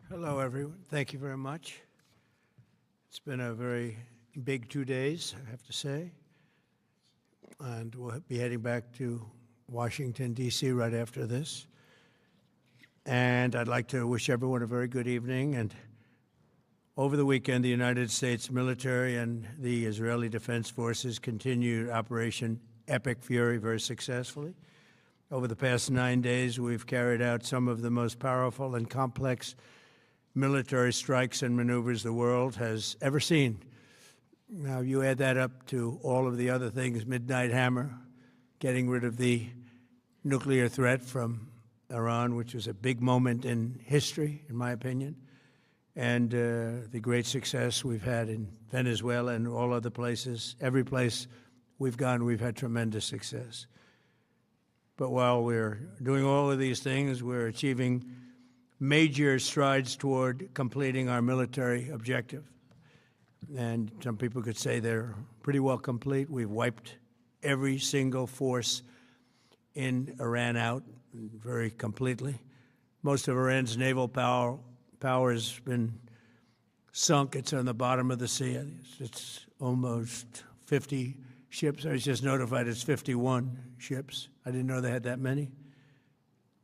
Hello, everyone. Thank you very much. It's been a very big 2 days, I have to say. And we'll be heading back to Washington, D.C. right after this. And I'd like to wish everyone a very good evening. And over the weekend, the United States military and the Israeli Defense Forces continued Operation Epic Fury very successfully. Over the past 9 days, we've carried out some of the most powerful and complex military strikes and maneuvers the world has ever seen. Now, you add that up to all of the other things, Midnight Hammer, getting rid of the nuclear threat from Iran, which was a big moment in history, in my opinion, and the great success we've had in Venezuela and all other places. Every place we've gone, we've had tremendous success. But while we're doing all of these things, we're achieving major strides toward completing our military objective. And some people could say they're pretty well complete. We've wiped every single force in Iran out very completely. Most of Iran's naval power has been sunk. It's on the bottom of the sea. It's almost 50 ships. I was just notified it's 51 ships. I didn't know they had that many.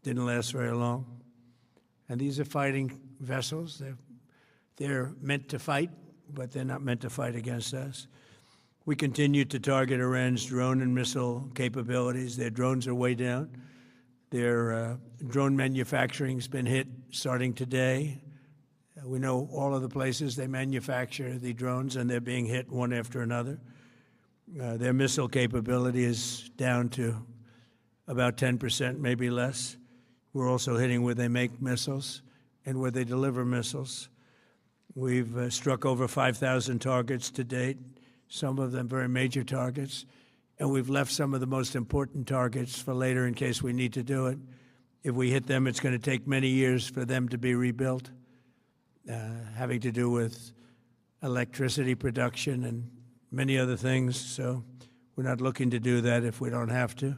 Didn't last very long. And these are fighting vessels. They're meant to fight, but they're not meant to fight against us. We continue to target Iran's drone and missile capabilities. Their drones are way down. Their drone manufacturing has been hit starting today. We know all of the places they manufacture the drones, and they're being hit one after another. Their missile capability is down to about 10%, maybe less. We're also hitting where they make missiles and where they deliver missiles. We've struck over 5,000 targets to date, some of them very major targets, and we've left some of the most important targets for later in case we need to do it. If we hit them, it's going to take many years for them to be rebuilt, having to do with electricity production and many other things. So we're not looking to do that if we don't have to.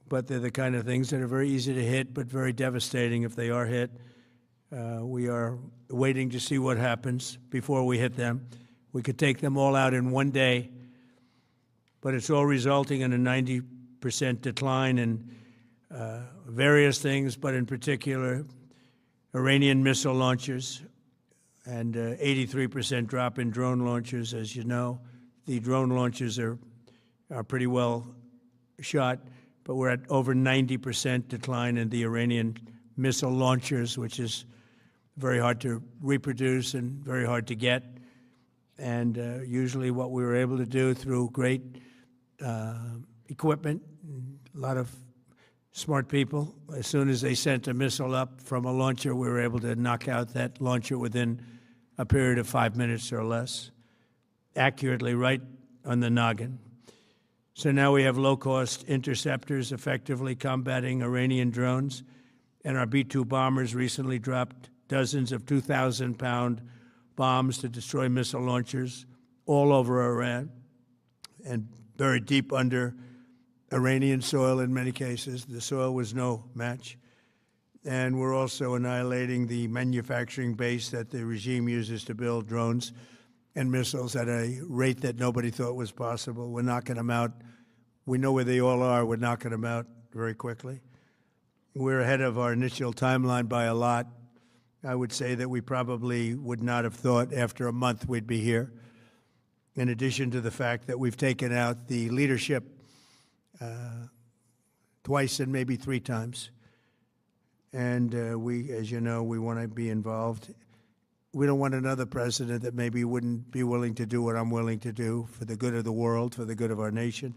But they're the kind of things that are very easy to hit, but very devastating if they are hit. We are waiting to see what happens before we hit them. We could take them all out in one day, but it's all resulting in a 90% decline in various things, but in particular, Iranian missile launchers and 83% drop in drone launchers. As you know, the drone launchers are pretty well shot, but we're at over 90% decline in the Iranian missile launchers, which is very hard to reproduce and very hard to get. And usually what we were able to do through great equipment, a lot of smart people, as soon as they sent a missile up from a launcher, we were able to knock out that launcher within a period of 5 minutes or less, accurately, right on the noggin. So now we have low-cost interceptors effectively combating Iranian drones, and our B-2 bombers recently dropped dozens of 2,000-pound bombs to destroy missile launchers all over Iran and buried deep under Iranian soil in many cases. The soil was no match. And we're also annihilating the manufacturing base that the regime uses to build drones and missiles at a rate that nobody thought was possible. We're knocking them out. We know where they all are. We're knocking them out very quickly. We're ahead of our initial timeline by a lot. I would say that we probably would not have thought after a month we'd be here, in addition to the fact that we've taken out the leadership twice and maybe 3 times. And we, as you know, we want to be involved. We don't want another president that maybe wouldn't be willing to do what I'm willing to do for the good of the world, for the good of our nation,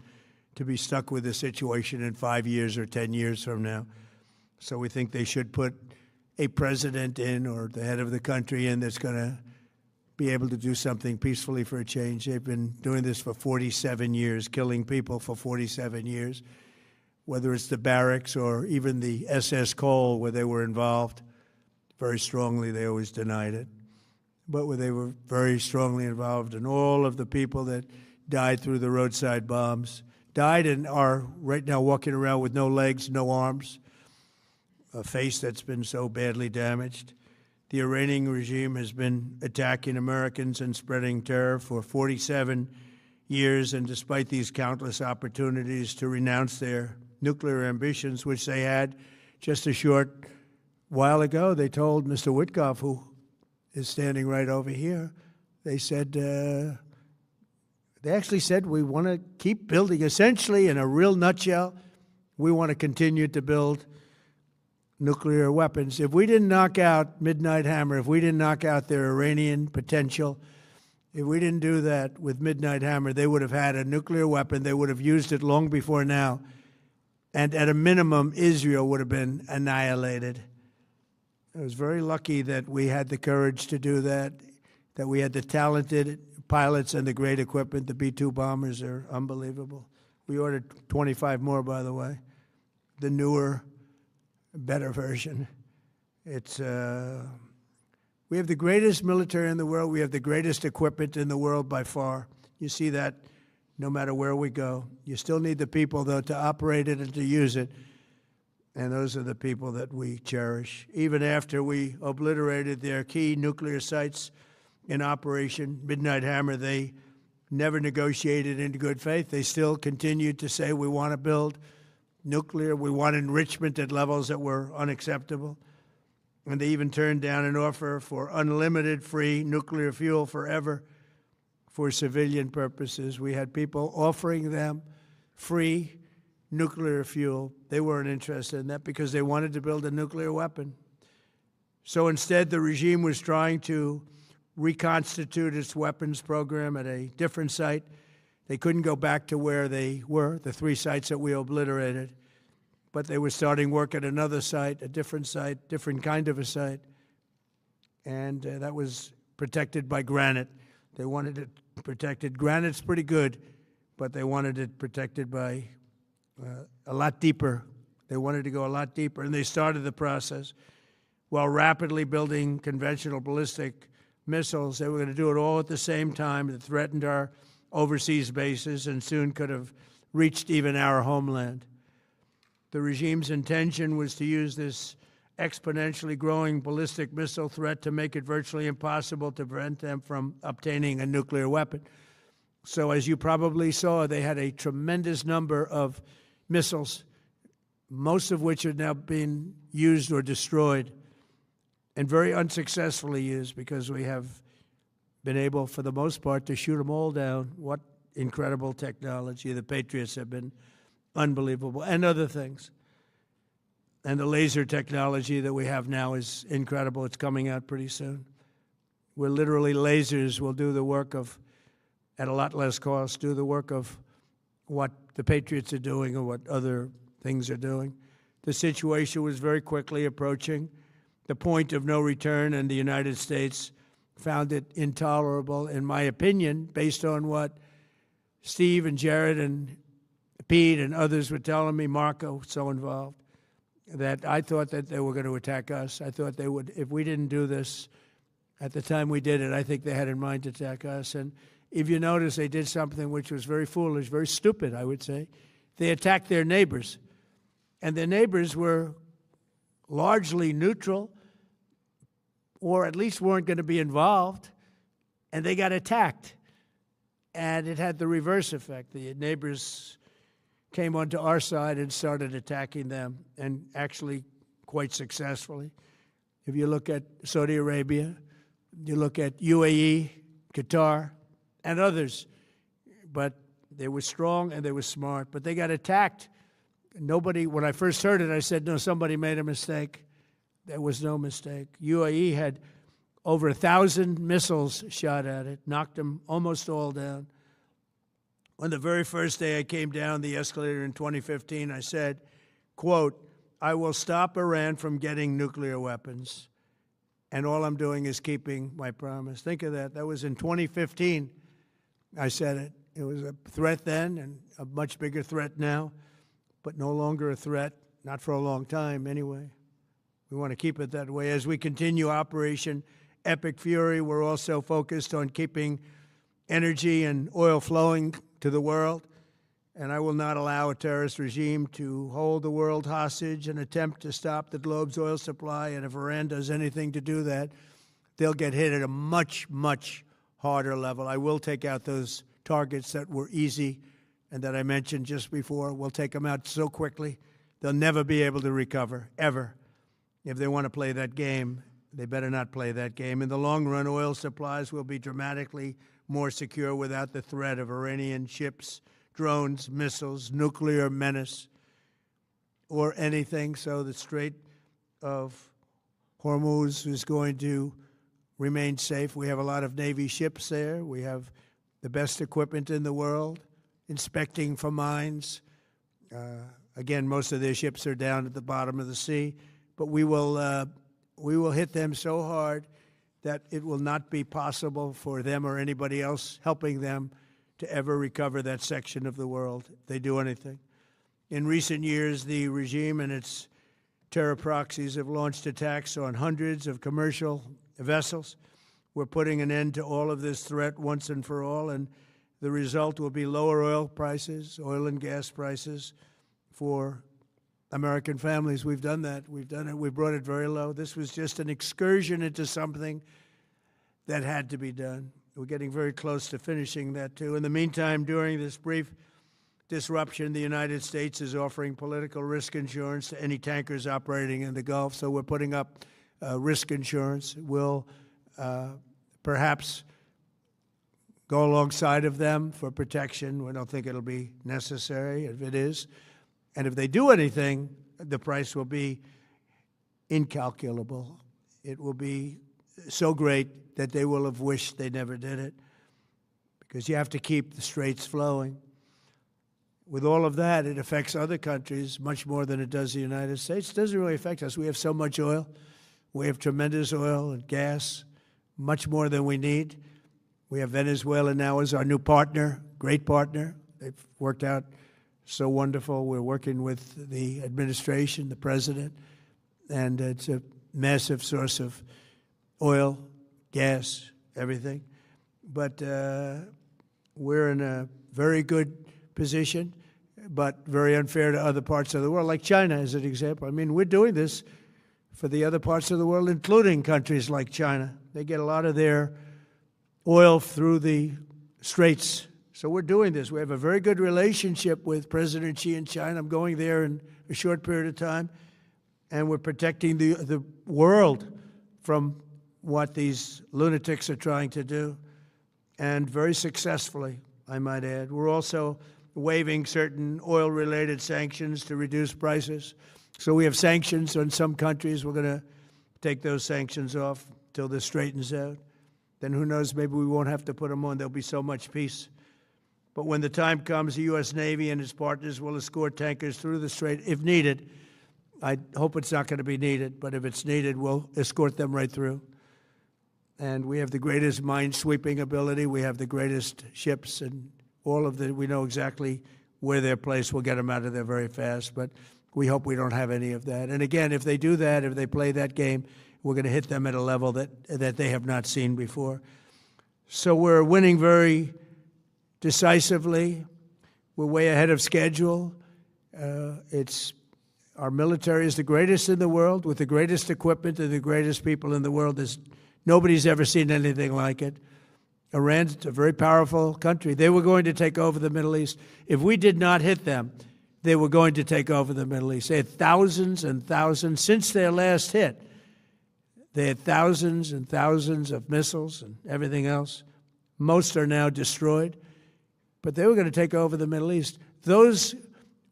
to be stuck with the situation in 5 years or 10 years from now. So we think they should put a president in, or the head of the country in, that's going to be able to do something peacefully for a change. They've been doing this for 47 years, killing people for 47 years, whether it's the barracks or even the SS Cole where they were involved. Very strongly, they always denied it. But where they were very strongly involved, and all of the people that died through the roadside bombs died and are right now walking around with no legs, no arms, a face that's been so badly damaged. The Iranian regime has been attacking Americans and spreading terror for 47 years, and despite these countless opportunities to renounce their nuclear ambitions, which they had just a short while ago, they told Mr. Witkoff, who is standing right over here, they said, they actually said, we want to keep building. Essentially, in a real nutshell, we want to continue to build nuclear weapons. If we didn't knock out Midnight Hammer, if we didn't knock out their Iranian potential, if we didn't do that with Midnight Hammer, they would have had a nuclear weapon. They would have used it long before now. And at a minimum, Israel would have been annihilated. I was very lucky that we had the courage to do that, that we had the talented pilots and the great equipment. The B-2 bombers are unbelievable. We ordered 25 more, by the way. The newer, better version. It's we have the greatest military in the world. We have the greatest equipment in the world by far. You see that no matter where we go. You still need the people, though, to operate it and to use it. And those are the people that we cherish. Even after we obliterated their key nuclear sites in Operation Midnight Hammer, they never negotiated in good faith. They still continued to say, we want to build nuclear. We want enrichment at levels that were unacceptable. And they even turned down an offer for unlimited free nuclear fuel forever for civilian purposes. We had people offering them free nuclear fuel. They weren't interested in that because they wanted to build a nuclear weapon. So instead, the regime was trying to reconstitute its weapons program at a different site. They couldn't go back to where they were, the 3 sites that we obliterated, but they were starting work at another site, a different site, different kind of a site, and that was protected by granite. They wanted it protected. Granite's pretty good, but they wanted it protected by a lot deeper. They wanted to go a lot deeper, and they started the process while rapidly building conventional ballistic missiles. They were going to do it all at the same time that threatened our overseas bases and soon could have reached even our homeland. The regime's intention was to use this exponentially growing ballistic missile threat to make it virtually impossible to prevent them from obtaining a nuclear weapon. So as you probably saw, they had a tremendous number of missiles, most of which are now being used or destroyed, and very unsuccessfully used because we have been able, for the most part, to shoot them all down. What incredible technology. The Patriots have been unbelievable, and other things. And the laser technology that we have now is incredible. It's coming out pretty soon. Where literally lasers will do the work of, at a lot less cost, do the work of what the Patriots are doing or what other things are doing. The situation was very quickly approaching the point of no return, and the United States found it intolerable, in my opinion, based on what Steve and Jared and Pete and others were telling me, Marco, so involved, that I thought that they were going to attack us. I thought they would, if we didn't do this at the time we did it, I think they had in mind to attack us. And if you notice, they did something which was very foolish, very stupid, I would say. They attacked their neighbors. And their neighbors were largely neutral, or at least weren't going to be involved, and they got attacked. And it had the reverse effect. The neighbors came onto our side and started attacking them, and actually quite successfully. If you look at Saudi Arabia, you look at UAE, Qatar, and others, but they were strong and they were smart, but they got attacked. Nobody, when I first heard it, I said, no, somebody made a mistake. There was no mistake. UAE had over 1,000 missiles shot at it, knocked them almost all down. On the very first day I came down the escalator in 2015, I said, quote, I will stop Iran from getting nuclear weapons, and all I'm doing is keeping my promise. Think of that. That was in 2015. I said it. It was a threat then and a much bigger threat now, but no longer a threat, not for a long time anyway. We want to keep it that way. As we continue Operation Epic Fury, we're also focused on keeping energy and oil flowing to the world. and I will not allow a terrorist regime to hold the world hostage and attempt to stop the globe's oil supply. And if Iran does anything to do that, they'll get hit at a much, much harder level. I will take out those targets that were easy and that I mentioned just before. We'll take them out so quickly, they'll never be able to recover, ever. If they want to play that game, they better not play that game. In the long run, oil supplies will be dramatically more secure without the threat of Iranian ships, drones, missiles, nuclear menace, or anything. So the Strait of Hormuz is going to remain safe. We have a lot of Navy ships there. We have the best equipment in the world, inspecting for mines. Again, most of their ships are down at the bottom of the sea, but we will hit them so hard that it will not be possible for them or anybody else helping them to ever recover that section of the world if they do anything. In recent years, the regime and its terror proxies have launched attacks on hundreds of commercial vessels. We're putting an end to all of this threat once and for all, and the result will be lower oil prices, oil and gas prices for American families. We've done that. We've done it. We brought it very low. This was just an excursion into something that had to be done. We're getting very close to finishing that, too. In the meantime, during this brief disruption, the United States is offering political risk insurance to any tankers operating in the Gulf. So we're putting up risk insurance. We'll perhaps go alongside of them for protection. We don't think it'll be necessary if it is. And if they do anything, the price will be incalculable. It will be so great that they will have wished they never did it, because you have to keep the straits flowing. With all of that, it affects other countries much more than it does the United States. It doesn't really affect us. We have so much oil. We have tremendous oil and gas, much more than we need. We have Venezuela now as our new partner, great partner. They've worked out so wonderful. We're working with the administration, the president, and it's a massive source of oil, gas, everything. But we're in a very good position, but very unfair to other parts of the world, like China as an example. I mean, we're doing this for the other parts of the world, including countries like China. They get a lot of their oil through the straits. So we're doing this. We have a very good relationship with President Xi in China. I'm going there in a short period of time, and we're protecting the world from what these lunatics are trying to do, and very successfully, I might add. We're also waiving certain oil-related sanctions to reduce prices. So we have sanctions on some countries. We're going to take those sanctions off till this straightens out. Then who knows, maybe we won't have to put them on. There'll be so much peace. But when the time comes, the U.S. Navy and its partners will escort tankers through the strait if needed. I hope it's not going to be needed, but if it's needed, we'll escort them right through. And we have the greatest mine-sweeping ability. We have the greatest ships, and all of the, we know exactly where they're placed. We'll get them out of there very fast, but we hope we don't have any of that. And again, if they do that, if they play that game, we're going to hit them at a level that they have not seen before. So we're winning very decisively. We're way ahead of schedule. Our military is the greatest in the world, with the greatest equipment and the greatest people in the world. Nobody's ever seen anything like it. Iran's a very powerful country. They were going to take over the Middle East. If we did not hit them, they were going to take over the Middle East. They had thousands and thousands. Since their last hit, they had thousands and thousands of missiles and everything else. Most are now destroyed. But they were going to take over the Middle East. Those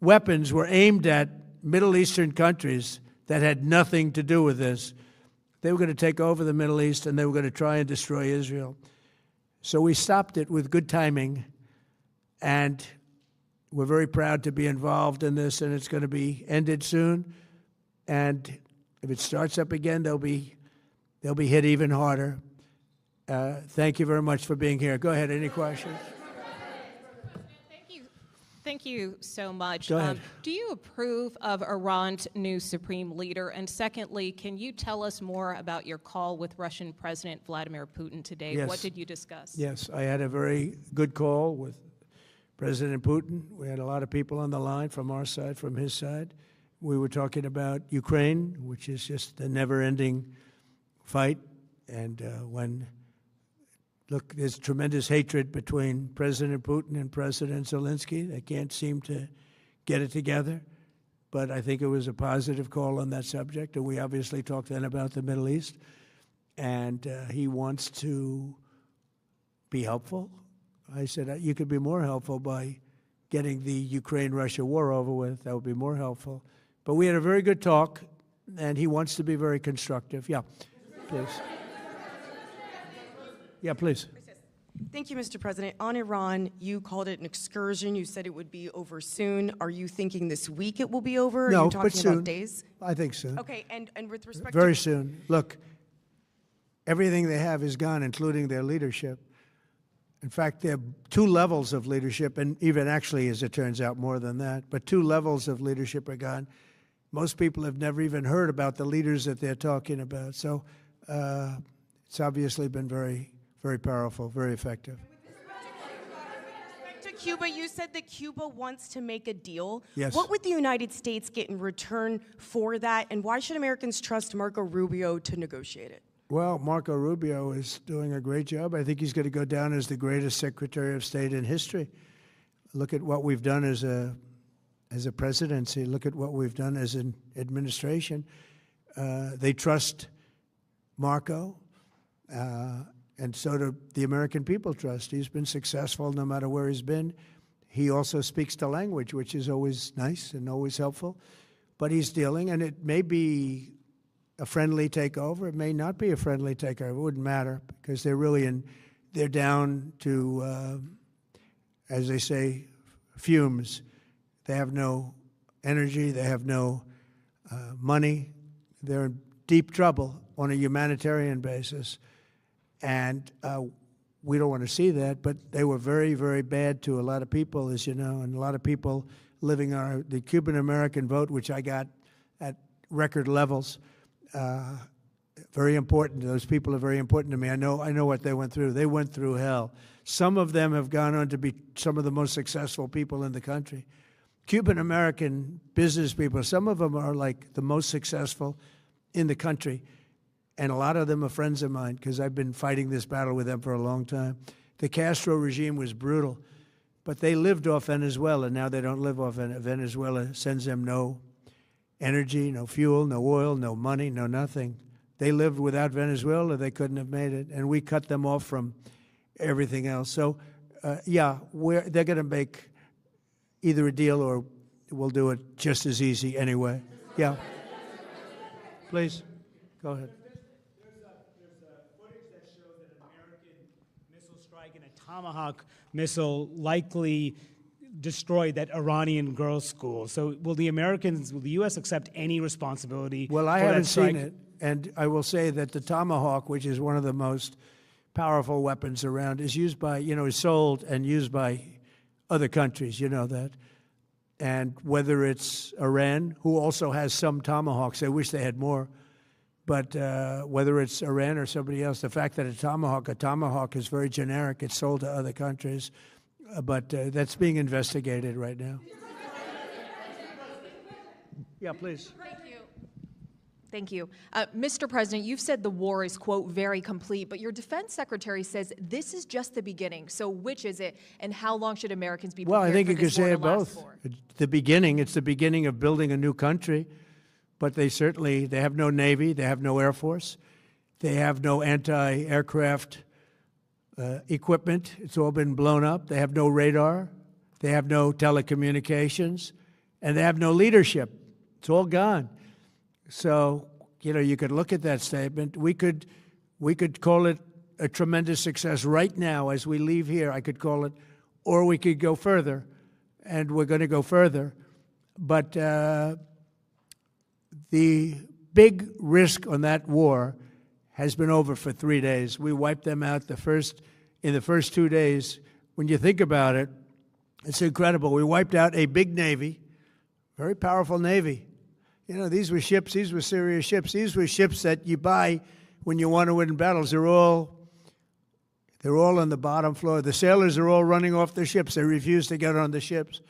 weapons were aimed at Middle Eastern countries that had nothing to do with this. They were going to take over the Middle East, and they were going to try and destroy Israel. So we stopped it with good timing, and we're very proud to be involved in this, and it's going to be ended soon. And if it starts up again, they'll be hit even harder. Thank you very much for being here. Go ahead. Any questions? Thank you so much. Go ahead. Do you approve of Iran's new supreme leader? And secondly, can you tell us more about your call with Russian President Vladimir Putin today? Yes. What did you discuss? Yes, I had a very good call with President Putin. We had a lot of people on the line from our side, from his side. We were talking about Ukraine, which is just a never-ending fight. And look, there's tremendous hatred between President Putin and President Zelensky. They can't seem to get it together. But I think it was a positive call on that subject. And we obviously talked then about the Middle East. And he wants to be helpful. I said, you could be more helpful by getting the Ukraine-Russia war over with. That would be more helpful. But we had a very good talk, and he wants to be very constructive. Yeah, please. Yeah, please. Thank you, Mr. President. On Iran, you called it an excursion. You said it would be over soon. Are you thinking this week it will be over? No, Are you talking but soon. about days? I think soon. Okay, and with respect Very to... soon. Look, everything they have is gone, including their leadership. In fact, there are two levels of leadership, and even actually, as it turns out, more than that. But two levels of leadership are gone. Most people have never even heard about the leaders that they're talking about. So it's obviously been very, very powerful, very effective. To Cuba, you said that Cuba wants to make a deal. Yes. What would the United States get in return for that, and why should Americans trust Marco Rubio to negotiate it? Well, Marco Rubio is doing a great job. I think he's going to go down as the greatest Secretary of State in history. Look at what we've done as a presidency. Look at what we've done as an administration. They trust Marco, and so do the American people trust. He's been successful no matter where he's been. He also speaks the language, which is always nice and always helpful. But he's dealing, and it may be a friendly takeover. It may not be a friendly takeover. It wouldn't matter because they're really they're down to, as they say, fumes. They have no energy. They have no money. They're in deep trouble on a humanitarian basis. And we don't want to see that, but they were very, very bad to a lot of people, as you know, and a lot of people living on the Cuban-American vote, which I got at record levels. Very important. Those people are very important to me. I know what they went through. They went through hell. Some of them have gone on to be some of the most successful people in the country. Cuban-American business people, some of them are like the most successful in the country. And a lot of them are friends of mine because I've been fighting this battle with them for a long time. The Castro regime was brutal, but they lived off Venezuela. Now they don't live off Venezuela. Sends them no energy, no fuel, no oil, no money, no nothing. They lived without Venezuela. They couldn't have made it. And we cut them off from everything else. So, yeah, they're going to make either a deal or we'll do it just as easy anyway. Yeah. Please, go ahead. And a Tomahawk missile likely destroyed that Iranian girls' school. So will the U.S. accept any responsibility Well, I for haven't that strike? seen it, and I will say that the Tomahawk, which is one of the most powerful weapons around, is used by, is sold and used by other countries, you know that. And whether it's Iran, who also has some Tomahawks, I wish they had more, but whether it's Iran or somebody else, the fact that a Tomahawk is very generic. It's sold to other countries, but that's being investigated right now. Yeah, please. Thank you. Mr. President, you've said the war is, quote, very complete, but your defense secretary says this is just the beginning. So which is it, and how long should Americans be prepared Well, I think for you could this war say to it last both. for? It's the beginning of building a new country, but they have no Navy, they have no Air Force, they have no anti-aircraft equipment. It's all been blown up. They have no radar, they have no telecommunications, and they have no leadership. It's all gone. So, you could look at that statement. We could call it a tremendous success right now as we leave here. I could call it, or we could go further, and we're going to go further. But the big risk on that war has been over for 3 days. We wiped them out in the first 2 days. When you think about it, it's incredible. We wiped out a big Navy, very powerful Navy. These were ships. These were serious ships. These were ships that you buy when you want to win battles. They're They're all on the bottom floor. The sailors are all running off their ships. They refuse to get on the ships.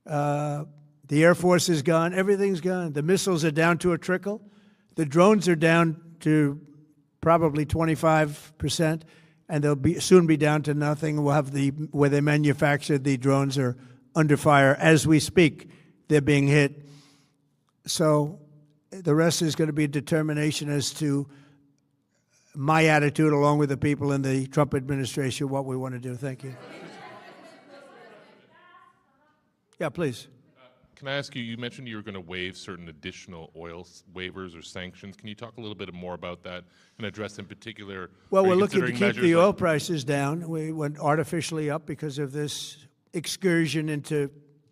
The Air Force is gone. Everything's gone. The missiles are down to a trickle. The drones are down to probably 25%, and they'll soon be down to nothing. We'll have where they manufacture the drones are under fire as we speak. They're being hit. So the rest is going to be determination as to my attitude, along with the people in the Trump administration, what we want to do. Thank you. Yeah, please. Can I ask you, you mentioned you were going to waive certain additional oil waivers or sanctions. Can you talk a little bit more about that and address in particular? Well, are we're you looking to considering keep the measures oil prices down. We went artificially up because of this excursion into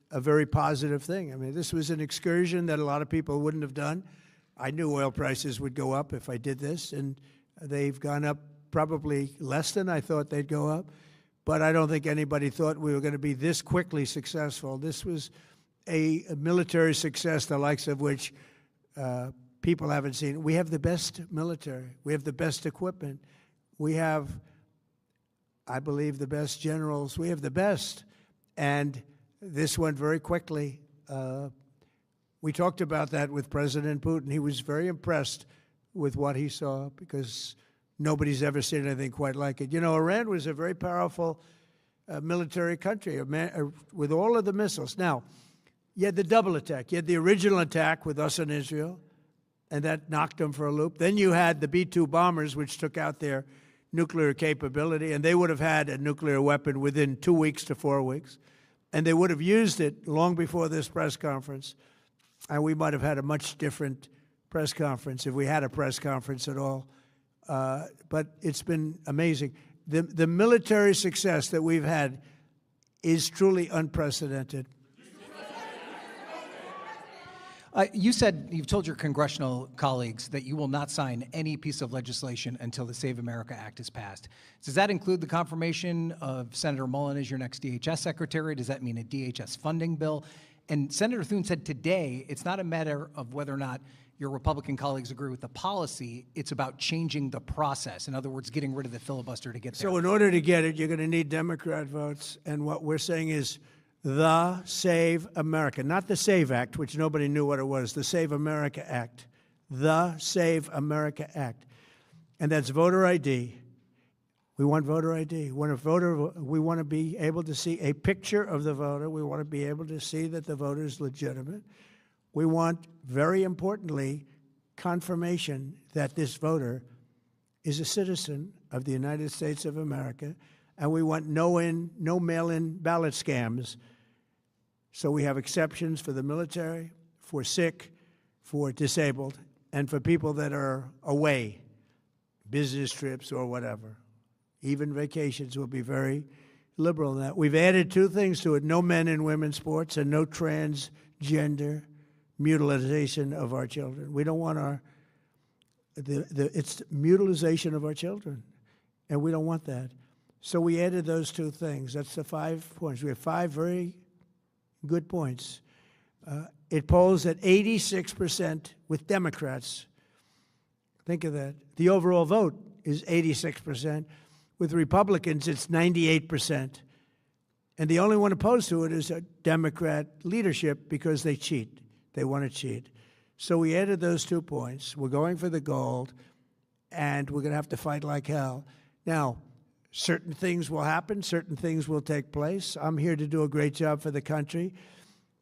a very positive thing. I mean, this was an excursion that a lot of people wouldn't have done. I knew oil prices would go up if I did this, and they've gone up probably less than I thought they'd go up. But I don't think anybody thought we were going to be this quickly successful. This was a military success, the likes of which people haven't seen. We have the best military. We have the best equipment. We have, I believe, the best generals. We have the best. And this went very quickly. We talked about that with President Putin. He was very impressed with what he saw because nobody's ever seen anything quite like it. You know, Iran was a very powerful military country with all of the missiles. Now, you had the double attack. You had the original attack with us and Israel, and that knocked them for a loop. Then you had the B-2 bombers, which took out their nuclear capability, and they would have had a nuclear weapon within 2 weeks to 4 weeks. And they would have used it long before this press conference. And we might have had a much different press conference if we had a press conference at all. But it's been amazing. The military success that we've had is truly unprecedented. You said you've told your congressional colleagues that you will not sign any piece of legislation until the Save America Act is passed. Does that include the confirmation of Senator Mullen as your next DHS secretary? Does that mean a DHS funding bill? And Senator Thune said today it's not a matter of whether or not your Republican colleagues agree with the policy. It's about changing the process. In other words, getting rid of the filibuster to get there. So in order to get it, you're going to need Democrat votes. And what we're saying is the Save America, not the SAVE Act, which nobody knew what it was, the Save America Act, the Save America Act. And that's voter ID. We want voter ID. We want to be able to see a picture of the voter. We want to be able to see that the voter is legitimate. We want, very importantly, confirmation that this voter is a citizen of the United States of America, and we want no mail-in ballot scams. So we have exceptions for the military, for sick, for disabled, and for people that are away, business trips or whatever. Even vacations will be very liberal in that. We've added two things to it: no men in women's sports and no transgender mutilization of our children. We don't want it's mutilization of our children, and we don't want that. So we added those two things. That's the 5 points. We have 5 very good points. It polls at 86% with Democrats. Think of that. The overall vote is 86%. With Republicans, it's 98%. And the only one opposed to it is a Democrat leadership because they cheat. They want to cheat. So we added those 2 points. We're going for the gold, and we're going to have to fight like hell. Now, certain things will happen. Certain things will take place. I'm here to do a great job for the country.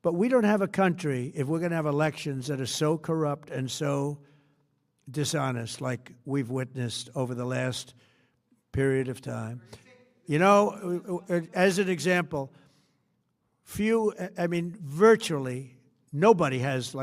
But we don't have a country if we're going to have elections that are so corrupt and so dishonest like we've witnessed over the last period of time. You know, as an example, virtually nobody has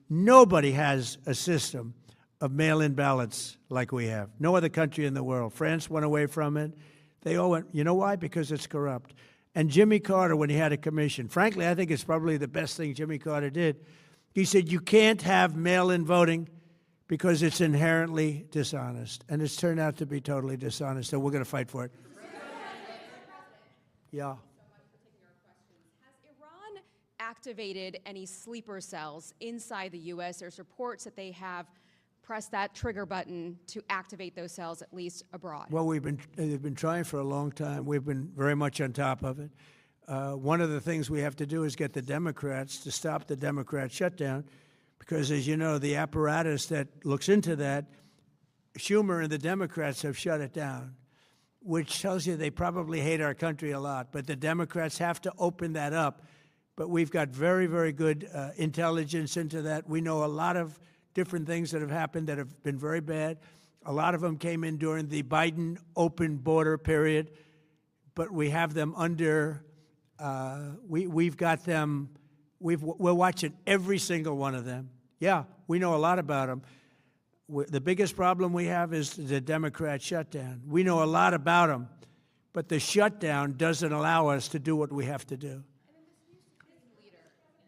nobody has a system of mail-in ballots like we have. No other country in the world. France went away from it. They all went, you know why? Because it's corrupt. And Jimmy Carter, when he had a commission, frankly, I think it's probably the best thing Jimmy Carter did. He said, you can't have mail-in voting because it's inherently dishonest. And it's turned out to be totally dishonest, so we're going to fight for it. Yeah. Has Iran activated any sleeper cells inside the U.S.? There's reports that they have press that trigger button to activate those cells, at least abroad? Well, they've been trying for a long time. We've been very much on top of it. One of the things we have to do is get the Democrats to stop the Democrat shutdown, because, as you know, the apparatus that looks into that, Schumer and the Democrats have shut it down, which tells you they probably hate our country a lot. But the Democrats have to open that up. But we've got very, very good intelligence into that. We know a lot of different things that have happened that have been very bad. A lot of them came in during the Biden open border period, but we have them under, we've got them, we're watching every single one of them. Yeah, we know a lot about them. The biggest problem we have is the Democrat shutdown. We know a lot about them, but the shutdown doesn't allow us to do what we have to do.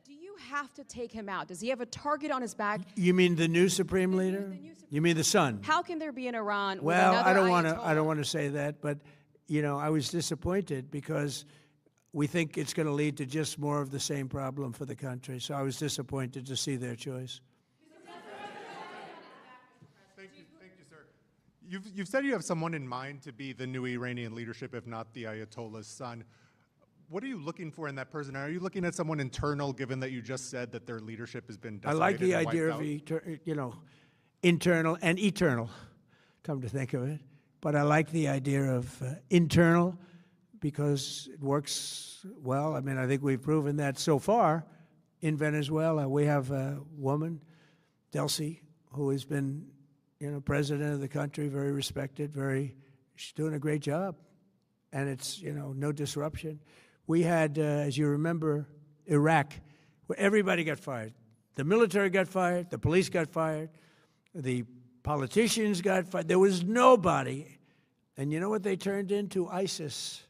Do you have to take him out? Does he have a target on his back? You mean the new Supreme Leader? You mean the son? How can there be an Iran with Well, another I Ayatollah? don't want to say that, but you know, I was disappointed because we think it's going to lead to just more of the same problem for the country. So I was disappointed to see their choice. Thank you, sir. You've said you have someone in mind to be the new Iranian leadership, if not the Ayatollah's son. What are you looking for in that person? Are you looking at someone internal, given that you just said that their leadership has been I decimated like the and idea wiped of, out? internal and eternal, come to think of it. But I like the idea of internal because it works well. I mean, I think we've proven that so far in Venezuela. We have a woman, Delcy, who has been, president of the country, very respected, she's doing a great job. And it's, no disruption. We had, as you remember, Iraq, where everybody got fired. The military got fired, the police got fired, the politicians got fired. There was nobody. And you know what they turned into? ISIS.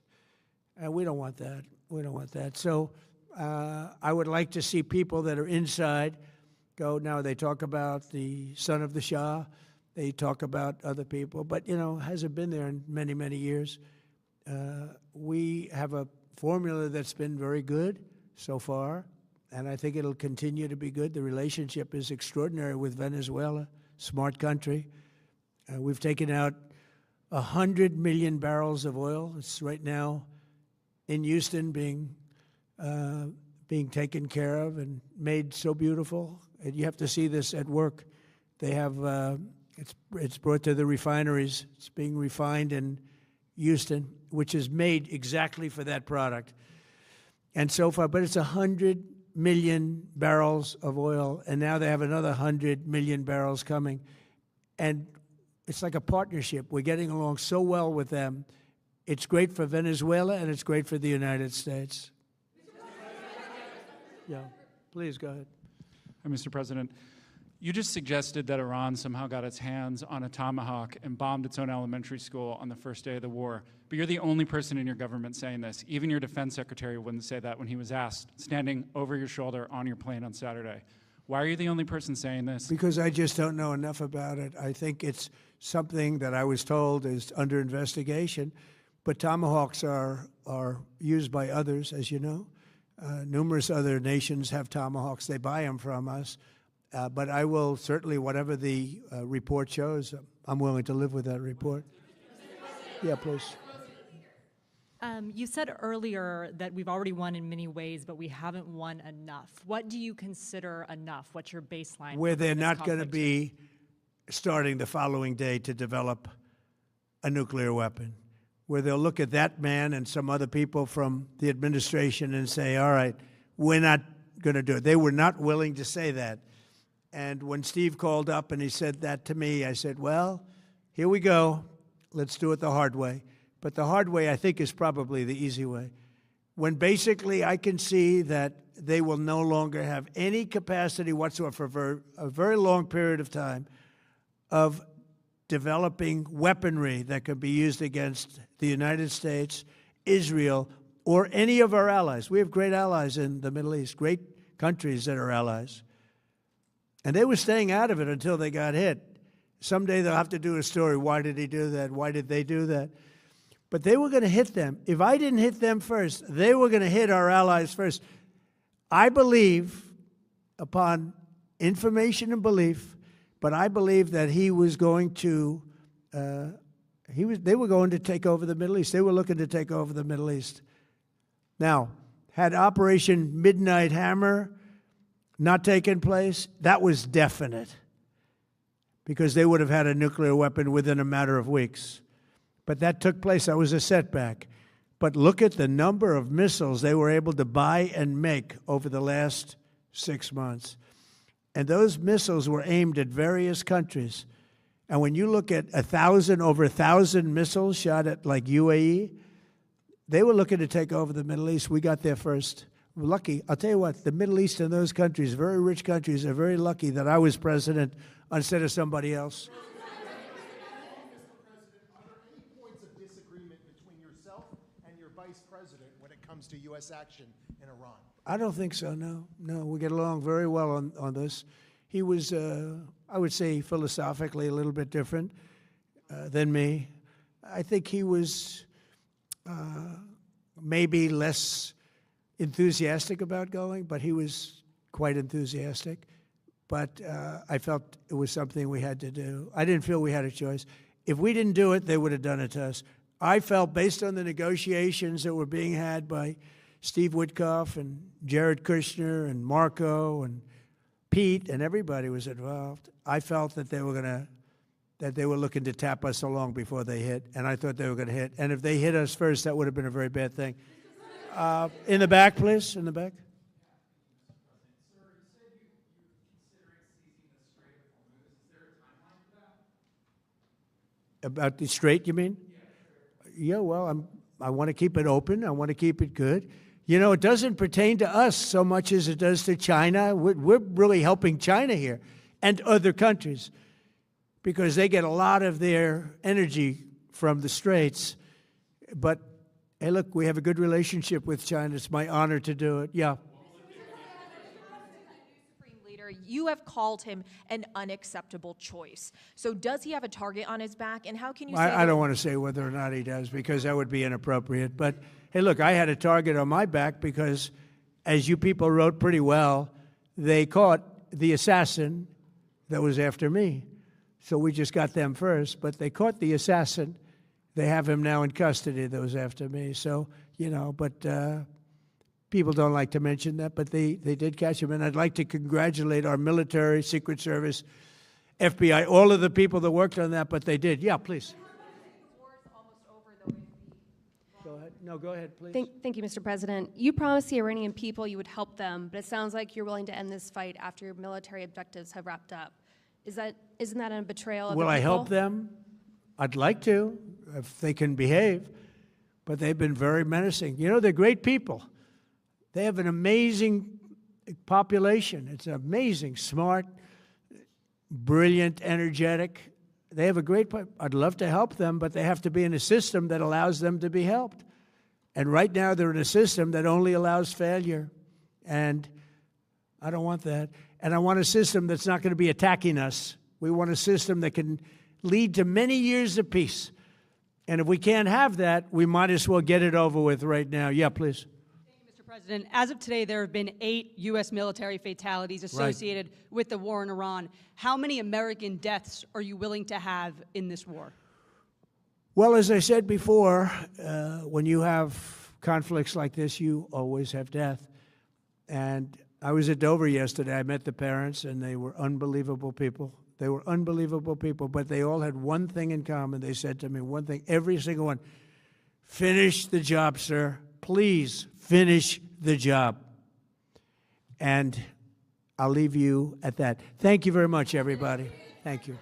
And we don't want that. We don't want that. So I would like to see people that are inside go. Now, they talk about the son of the Shah. They talk about other people. But, hasn't been there in many, many years. We have a formula that's been very good so far, and I think it'll continue to be good. The relationship is extraordinary with Venezuela, smart country. We've taken out 100 million barrels of oil. It's right now in Houston being taken care of and made so beautiful. And you have to see this at work. They have, it's brought to the refineries. It's being refined in Houston, which is made exactly for that product. And so far, but it's 100 million barrels of oil, and now they have another 100 million barrels coming. And it's like a partnership. We're getting along so well with them. It's great for Venezuela, and it's great for the United States. Yeah, please go ahead. Mr. President, you just suggested that Iran somehow got its hands on a Tomahawk and bombed its own elementary school on the first day of the war. But you're the only person in your government saying this. Even your defense secretary wouldn't say that when he was asked, standing over your shoulder on your plane on Saturday. Why are you the only person saying this? Because I just don't know enough about it. I think it's something that I was told is under investigation. But Tomahawks are used by others, as you know. Numerous other nations have Tomahawks. They buy them from us. But I will certainly, whatever the report shows, I'm willing to live with that report. Yeah, please. You said earlier that we've already won in many ways, but we haven't won enough. What do you consider enough? What's your baseline? Where they're this not going to conflict? be starting the following day to develop a nuclear weapon. Where they'll look at that man and some other people from the administration and say, all right, we're not going to do it. They were not willing to say that. And when Steve called up and he said that to me, I said, well, here we go. Let's do it the hard way. But the hard way, I think, is probably the easy way. When basically I can see that they will no longer have any capacity whatsoever for a very long period of time of developing weaponry that could be used against the United States, Israel, or any of our allies. We have great allies in the Middle East, great countries that are allies. And they were staying out of it until they got hit. Someday they'll have to do a story. Why did he do that? Why did they do that? But they were going to hit them. If I didn't hit them first, they were going to hit our allies first. I believe, upon information and belief, But I believe that he was going to, they were going to take over the Middle East. They were looking to take over the Middle East. Now, had Operation Midnight Hammer not taken place, that was definite, because they would have had a nuclear weapon within a matter of weeks. But that took place. That was a setback. But look at the number of missiles they were able to buy and make over the last 6 months. And those missiles were aimed at various countries. And when you look at over 1,000 missiles shot at like UAE, they were looking to take over the Middle East. We got there first. We're lucky. I'll tell you what, the Middle East and those countries, very rich countries, are very lucky that I was president instead of somebody else. When it comes to U.S. action in Iran? I don't think so, no. No, we get along very well on this. He was, I would say, philosophically a little bit different than me. I think he was maybe less enthusiastic about going, but he was quite enthusiastic. But I felt it was something we had to do. I didn't feel we had a choice. If we didn't do it, they would have done it to us. I felt, based on the negotiations that were being had by Steve Witkoff and Jared Kushner and Marco and Pete, and everybody was involved, I felt that they were looking to tap us along before they hit, and I thought they were going to hit. And if they hit us first, that would have been a very bad thing. In the back, please, in the back. About the Strait, you mean? Yeah, well, I want to keep it open. I want to keep it good. You know, it doesn't pertain to us so much as it does to China. We're really helping China here and other countries because they get a lot of their energy from the Straits. But, hey, look, we have a good relationship with China. It's my honor to do it. Yeah. You have called him an unacceptable choice. So does he have a target on his back? And how can you say I don't want to say whether or not he does, because that would be inappropriate. But, hey, look, I had a target on my back because, as you people wrote pretty well, they caught the assassin that was after me. So we just got them first. But they caught the assassin. They have him now in custody that was after me. So, you know, but people don't like to mention that, but they did catch him. And I'd like to congratulate our military, Secret Service, FBI, all of the people that worked on that, but they did. Yeah, please. Go ahead. No, go ahead, please. Thank you, Mr. President. You promised the Iranian people you would help them, but it sounds like you're willing to end this fight after your military objectives have wrapped up. Isn't that a betrayal of the people? Will I help them? I'd like to, if they can behave, but they've been very menacing. You know, they're great people. They have an amazing population. It's amazing, smart, brilliant, energetic. They have a great, I'd love to help them, but they have to be in a system that allows them to be helped. And right now they're in a system that only allows failure. And I don't want that. And I want a system that's not going to be attacking us. We want a system that can lead to many years of peace. And if we can't have that, we might as well get it over with right now. Yeah, please. President, as of today, there have been 8 U.S. military fatalities associated with the war in Iran. How many American deaths are you willing to have in this war? Well, as I said before, when you have conflicts like this, you always have death. And I was at Dover yesterday. I met the parents, and they were unbelievable people. They were unbelievable people, but they all had one thing in common. They said to me one thing, every single one: finish the job, sir. Please finish the job. And I'll leave you at that. Thank you very much, everybody. Thank you.